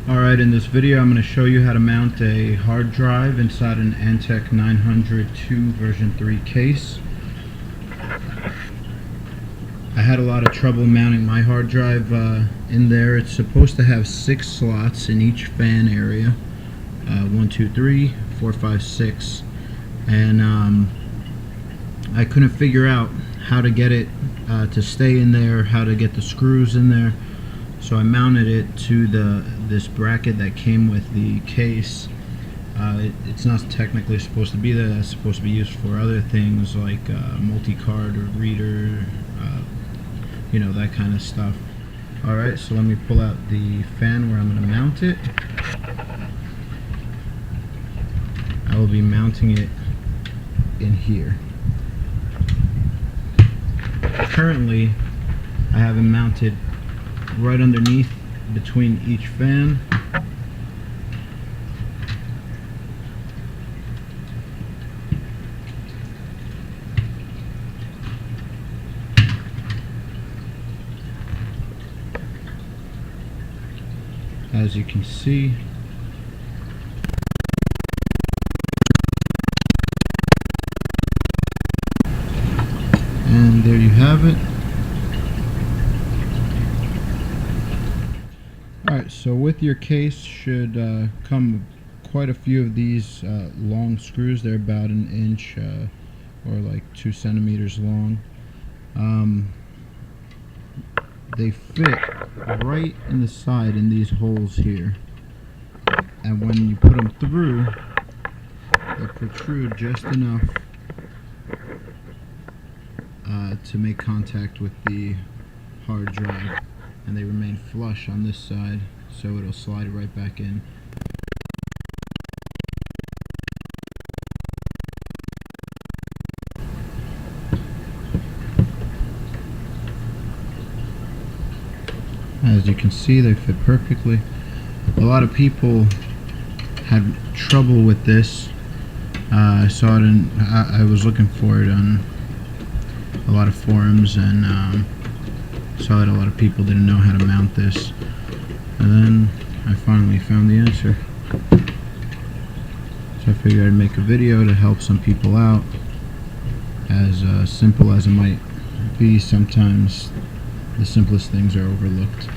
Alright, in this video I'm going to show you how to mount a hard drive inside an Antec 902 version 3 case. I had a lot of trouble mounting my hard drive in there. It's supposed to have 6 slots in each fan area. 1, 2, 3, 4, 5, 6. And I couldn't figure out how to get it to stay in there, how to get the screws in there. So I mounted it to this bracket that came with the case. It's not technically supposed to be there. That's supposed to be used for other things like multi-card or reader, you know, that kind of stuff. Alright, so let me pull out the fan where I'm going to mount it. I will be mounting it in here. Currently, I have it mounted right underneath between each fan. As you can see, and there you have it. Alright, so with your case should come quite a few of these long screws. They're about 1 inch or like 2 centimeters long. They fit right in the side in these holes here, and when you put them through, they protrude just enough to make contact with the hard drive, and they remain flush on this side, so it'll slide right back in. As you can see, they fit perfectly. A lot of people had trouble with this. I saw it in, I was looking for it on a lot of forums, and saw that a lot of people didn't know how to mount this. And then I finally found the answer. So I figured I'd make a video to help some people out. As simple as it might be, sometimes the simplest things are overlooked.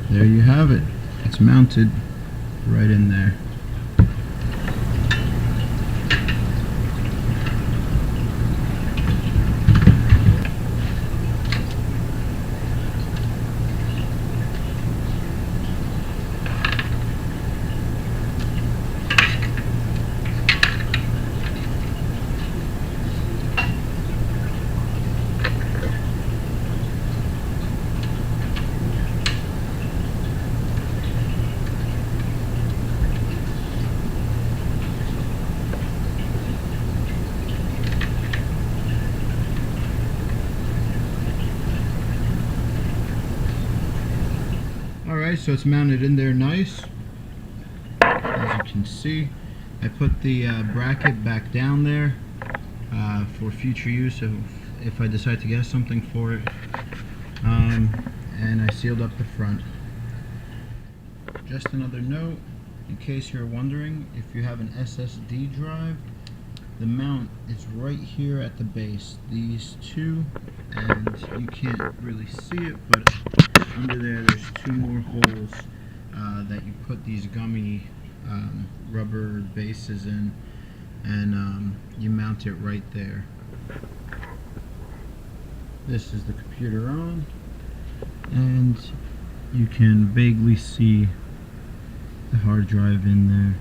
There you have it. It's mounted right in there. Alright, so it's mounted in there nice. As you can see, I put the bracket back down there for future use if I decide to get something for it. And I sealed up the front. Just another note, in case you're wondering, if you have an SSD drive, the mount is right here at the base. These two, and you can't really see it, but under there's 2 more holes that you put these gummy rubber bases in, and you mount it right there. This is the computer on, and you can vaguely see the hard drive in there.